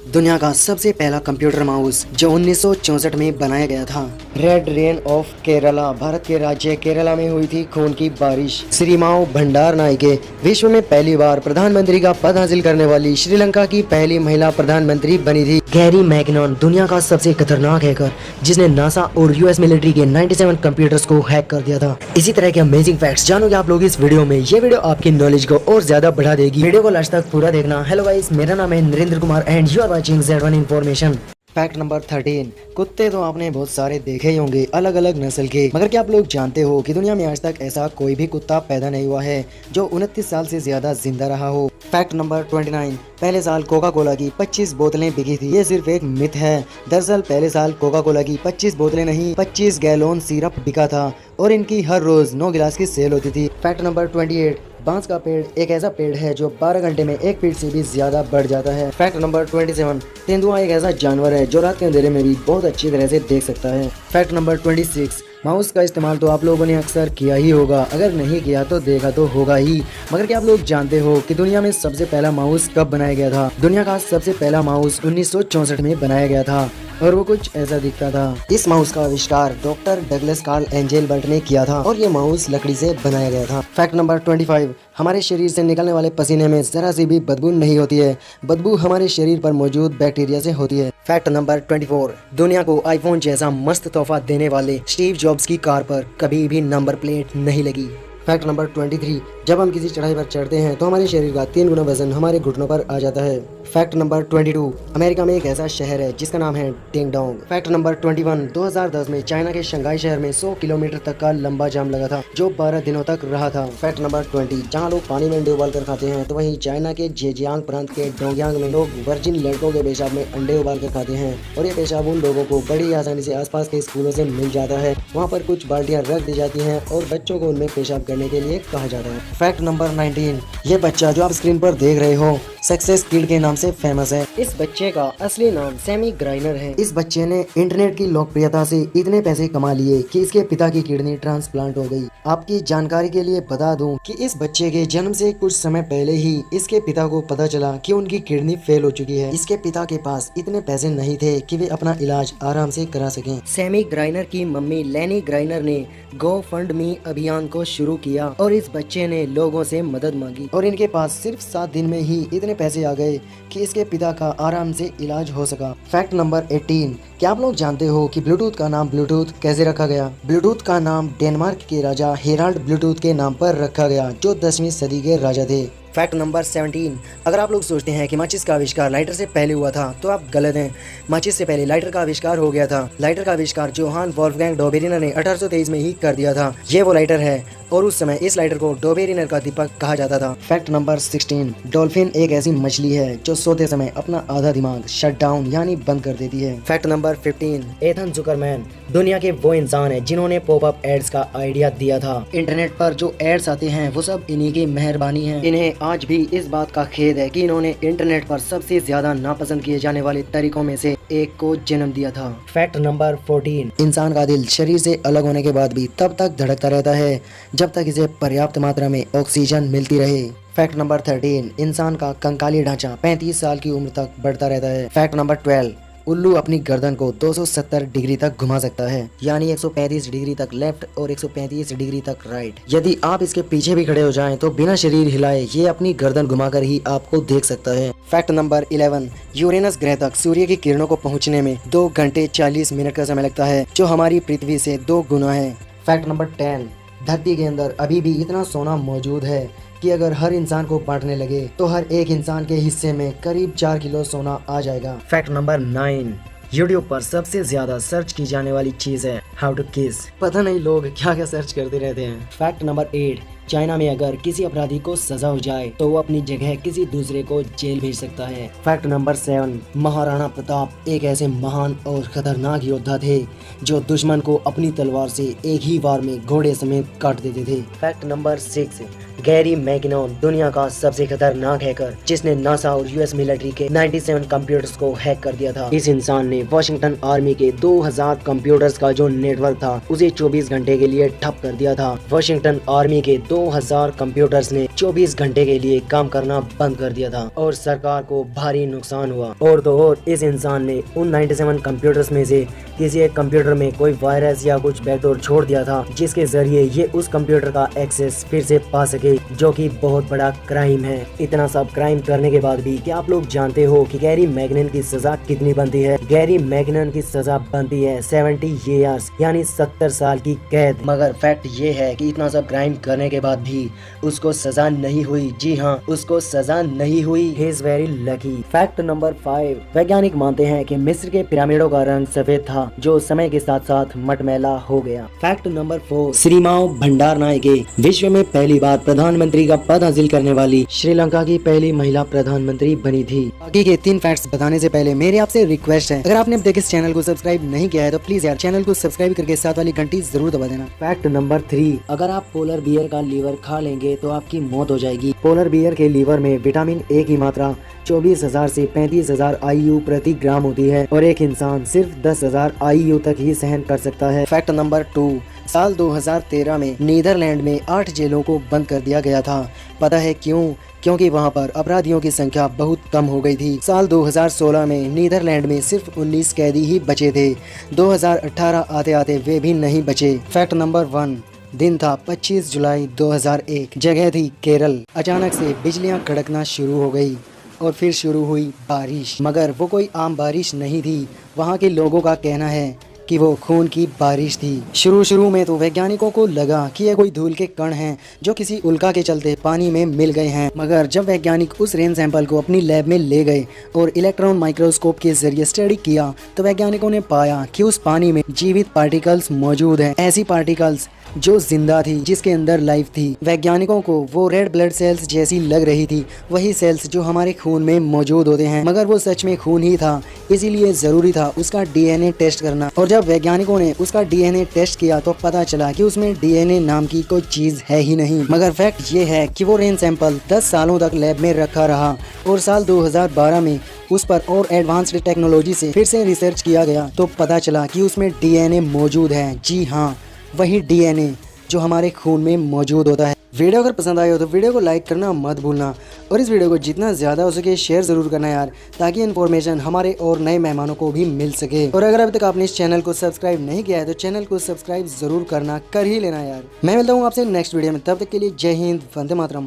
दुनिया का सबसे पहला कंप्यूटर माउस जो 1964 में बनाया गया था। Red rain of Kerala, Bharat के राज्य केरला में हुई थी खून की बारिश। श्रीमाओ भंडार नायके विश्व में पहली बार प्रधानमंत्री का पद हासिल करने वाली श्रीलंका की पहली महिला प्रधानमंत्री बनी थी। गैरी मैकनॉन दुनिया का सबसे खतरनाक हैकर जिसने नासा और यूएस मिलिट्री के 97 कंप्यूटर्स को हैक कर दिया था। इसी तरह के अमेजिंग फैक्ट्स जानोगे आप लोग इस वीडियो में। ये वीडियो आपकी नॉलेज को और ज्यादा बढ़ा देगी। वीडियो को लास्ट तक पूरा देखना। हेलो गाइस, मेरा नाम है Narendra Kumar and you are watching Z1 information. Fact number 13। कुत्ते तो आपने बहुत सारे देखे ही होंगे, अलग अलग नस्ल के, मगर क्या आप लोग जानते हो कि दुनिया में आज तक ऐसा कोई भी कुत्ता पैदा नहीं हुआ है जो 29 साल से ज्यादा जिंदा रहा हो। Fact number 29। पहले साल कोका कोला की 25 बोतलें बिकी थी। ये सिर्फ एक मिथ है। दरअसल पहले साल कोका कोला की 25 बोतलें नहीं 25 गैलोन सिरप बिका था और इनकी हर रोज 9 गिलास की सेल होती थी। Fact number 28। बांस का पेड़ एक ऐसा पेड़ है जो 12 घंटे में 1 फीट से भी ज्यादा बढ़ जाता है। Fact number 27। तेंदुआ एक ऐसा जानवर है जो रात के अंधेरे में भी बहुत अच्छी तरह से देख सकता है। Fact number 26। माउस का इस्तेमाल तो आप लोगों ने अक्सर किया ही होगा, अगर नहीं किया तो देखा तो होगा ही। मगर क्या आप लोग जानते हो कि दुनिया में सबसे पहला माउस कब बनाया गया था? दुनिया का सबसे पहला माउस 1964 में बनाया गया था और वो कुछ ऐसा दिखता था। इस माउस का आविष्कार डॉक्टर डगलस कार्ल एंजेलबर्ट ने किया था और ये माउस लकड़ी से बनाया गया था। Fact number 25। हमारे शरीर से निकलने वाले पसीने में जरा सी भी बदबू नहीं होती है। बदबू हमारे शरीर पर मौजूद बैक्टीरिया से होती है। Fact number 24। दुनिया को आईफोन जैसा मस्त तोहफा देने वाले स्टीव जॉब्स की कार पर कभी भी नंबर प्लेट नहीं लगी। Fact number 23। जब हम किसी चढ़ाई पर चढ़ते हैं तो हमारे शरीर का 3 गुना वजन हमारे घुटनों पर आ जाता है। Fact number 22। अमेरिका में एक ऐसा शहर है जिसका नाम है डिंग डोंग। Fact number 21। 2010 में चाइना के शंघाई शहर में 100 किलोमीटर तक का लंबा जाम लगा था जो 12 दिनों तक रहा था। Fact number 20। जहाँ लोग पानी में अंडे उबाल कर खाते हैं तो वहीं चाइना के जेजियांग प्रांत के डोंगयांग में लोग वर्जिन लड़कों के पेशाब में अंडे उबाल कर खाते हैं और ये पेशाब उन लोगों को बड़ी आसानी से आसपास के स्कूलों से मिल जाता है। वहाँ पर कुछ बाल्टियाँ रख दी जाती हैं और बच्चों को उनमें पेशाब करने के लिए कहा जाता है। Fact number 19। ये बच्चा जो आप स्क्रीन पर देख रहे हो सक्सेस किड के नाम से फेमस है। इस बच्चे का असली नाम सैमी ग्राइनर है। इस बच्चे ने इंटरनेट की लोकप्रियता से इतने पैसे कमा लिए कि इसके पिता की किडनी ट्रांसप्लांट हो गई। आपकी जानकारी के लिए बता दूं कि इस बच्चे के जन्म से कुछ समय पहले ही इसके पिता को पता चला कि उनकी किडनी फेल हो चुकी है। इसके पिता के पास इतने पैसे नहीं थे कि वे अपना इलाज आराम से करा सकें। सैमी ग्राइनर की मम्मी लेनी ग्राइनर ने गो फंड मी अभियान को शुरू किया और इस बच्चे ने लोगों से मदद मांगी और इनके पास सिर्फ 7 दिन में ही इतने पैसे आ गए कि इसके पिता का आराम से इलाज हो सका। Fact number 18। क्या आप लोग जानते हो कि ब्लूटूथ का नाम ब्लूटूथ कैसे रखा गया? ब्लूटूथ का नाम डेनमार्क के राजा हेराल्ड ब्लूटूथ के नाम पर रखा गया जो 10वीं सदी के राजा थे। Fact number 17। अगर आप लोग सोचते हैं कि माचिस का आविष्कार लाइटर से पहले हुआ था तो आप गलत हैं। माचिस से पहले लाइटर का आविष्कार हो गया था। लाइटर का आविष्कार जोहान वोल्फगैंग डोबेरिनर ने 1823 में ही कर दिया था। ये वो लाइटर है और उस समय इस लाइटर को डोबेरिनर का दीपक कहा जाता था। Fact number 16। डॉल्फिन एक ऐसी मछली है जो सोते समय अपना आधा दिमाग शट डाउन यानी बंद कर देती है। Fact number 15। एथन जुकरमैन दुनिया के वो इंसान है जिन्होंने पॉपअप एड्स का आइडिया दिया था। इंटरनेट पर जो एड्स आते हैं वो सब इन्हीं की मेहरबानी है। इन्हें आज भी इस बात का खेद है कि इन्होंने इंटरनेट पर सबसे ज्यादा नापसंद किए जाने वाले तरीकों में से एक को जन्म दिया था। Fact number 14। इंसान का दिल शरीर से अलग होने के बाद भी तब तक धड़कता रहता है जब तक इसे पर्याप्त मात्रा में ऑक्सीजन मिलती रहे। Fact number 13। इंसान का कंकाली ढांचा 35 साल की उम्र तक बढ़ता रहता है। Fact number 12। उल्लू अपनी गर्दन को 270 डिग्री तक घुमा सकता है यानी 135 डिग्री तक लेफ्ट और 135 डिग्री तक राइट। यदि आप इसके पीछे भी खड़े हो जाएं तो बिना शरीर हिलाए ये अपनी गर्दन घुमाकर ही आपको देख सकता है। Fact number 11। यूरेनस ग्रह तक सूर्य की किरणों को पहुंचने में 2 घंटे 40 मिनट का समय लगता है जो हमारी पृथ्वी से 2 गुना है। Fact number 10। धरती के अंदर अभी भी इतना सोना मौजूद है कि अगर हर इंसान को बांटने लगे तो हर एक इंसान के हिस्से में करीब 4 किलो सोना आ जाएगा। Fact number 9। YouTube पर सबसे ज्यादा सर्च की जाने वाली चीज है हाउ टू किस। पता नहीं लोग क्या क्या सर्च करते रहते हैं। Fact number 8। चाइना में अगर किसी अपराधी को सजा हो जाए तो वो अपनी जगह किसी दूसरे को जेल भेज सकता है। Fact number 7। महाराणा प्रताप एक ऐसे महान और खतरनाक योद्धा थे जो दुश्मन को अपनी तलवार से एक ही बार में घोड़े समेत काट देते थे। Fact number 6। गैरी मैकनॉन दुनिया का सबसे खतरनाक हैकर जिसने नासा और यूएस मिलिट्री के 97 कंप्यूटर्स को हैक कर दिया था। इस इंसान ने वॉशिंगटन आर्मी के 2000 कंप्यूटर्स का जो नेटवर्क था उसे 24 घंटे के लिए ठप कर दिया था। वाशिंगटन आर्मी के 2000 कंप्यूटर्स ने 24 घंटे के लिए काम करना बंद कर दिया था और सरकार को भारी नुकसान हुआ। और तो और इस इंसान ने उन 97 कंप्यूटर्स में से किसी एक कंप्यूटर में कोई वायरस या कुछ बैकडोर छोड़ दिया था, जिसके जरिए ये उस कंप्यूटर का एक्सेस फिर से पा सके, जो कि बहुत बड़ा क्राइम है। इतना सब क्राइम करने के बाद भी क्या आप लोग जानते हो कि गैरी मैगनन की सजा कितनी बनती है? गैरी मैगनन की सजा बनती है 70 ईयर्स यानी 70 साल की कैद। मगर फैक्ट ये है कि इतना सब क्राइम करने के बाद भी उसको सजा नहीं हुई। जी हाँ, उसको सजा नहीं हुई। He is very lucky. Fact number 5, वैज्ञानिक मानते हैं कि मिस्र के पिरामिडों का रंग सफेद था, जो समय के साथ साथ मटमैला हो गया। फैक्ट नंबर 4, श्रीमाओ भंडारनायके विश्व में पहली बार प्रधानमंत्री का पद हासिल करने वाली श्रीलंका की पहली महिला प्रधानमंत्री बनी थी। बाकी के 3 फैक्ट्स बताने से पहले मेरी आपसे रिक्वेस्ट है, अगर आपने अब तक इस चैनल को सब्सक्राइब नहीं किया है तो प्लीज यार चैनल को सब्सक्राइब करके साथ वाली घंटी जरूर दबा देना। फैक्ट नंबर 3, अगर आप पोलर बियर का लीवर खा लेंगे तो आपकी मौत हो जाएगी। पोलर बियर के लीवर में विटामिन ए की मात्रा 24,000 से 35,000 IU प्रति ग्राम होती है और एक इंसान सिर्फ 10,000 IU तक ही सहन कर सकता है। फैक्ट नंबर 2, साल 2013 में नीदरलैंड में 8 जेलों को बंद कर दिया गया था। पता है क्यों? क्योंकि वहां पर अपराधियों की संख्या बहुत कम हो गई थी। साल 2016 में नीदरलैंड में सिर्फ 19 कैदी ही बचे थे। 2018 आते आते वे भी नहीं बचे। फैक्ट नंबर 1, दिन था 25 जुलाई 2001, जगह थी केरल। अचानक से बिजलियां कड़कना शुरू हो गई और फिर शुरू हुई बारिश। मगर वो कोई आम बारिश नहीं थी। वहाँ के लोगों का कहना है कि वो खून की बारिश थी। शुरू में तो वैज्ञानिकों को लगा कि ये कोई धूल के कण हैं जो किसी उल्का के चलते पानी में मिल गए हैं। मगर जब वैज्ञानिक उस रेन सैंपल को अपनी लैब में ले गए और इलेक्ट्रॉन माइक्रोस्कोप के जरिए स्टडी किया तो वैज्ञानिकों ने पाया कि उस पानी में जीवित पार्टिकल्स मौजूद हैं। ऐसी पार्टिकल्स जो जिंदा थी, जिसके अंदर लाइफ थी। वैज्ञानिकों को वो रेड ब्लड सेल्स जैसी लग रही थी, वही सेल्स जो हमारे खून में मौजूद होते हैं। मगर वो सच में खून ही था, इसीलिए जरूरी था उसका DNA टेस्ट करना। और जब वैज्ञानिकों ने उसका DNA टेस्ट किया तो पता चला कि उसमें DNA नाम की कोई चीज है ही नहीं। मगर फैक्ट ये है कि वो रेन सैंपल 10 सालों तक लैब में रखा रहा और साल 2012 में उस पर और एडवांस्ड टेक्नोलॉजी से फिर से रिसर्च किया गया तो पता चला कि उसमें DNA मौजूद है। जी हाँ, वही DNA जो हमारे खून में मौजूद होता है। वीडियो अगर पसंद आए हो तो वीडियो को लाइक करना मत भूलना और इस वीडियो को जितना ज़्यादा हो सके शेयर ज़रूर करना यार, ताकि इन्फॉर्मेशन हमारे और नए मेहमानों को भी मिल सके। और अगर अभी तक आपने इस चैनल को सब्सक्राइब नहीं किया है तो चैनल को सब्सक्राइब ज़रूर करना, कर ही लेना यार। मैं मिलता हूँ आपसे नेक्स्ट वीडियो में, तब तक के लिए जय हिंद, वंदे मातरम।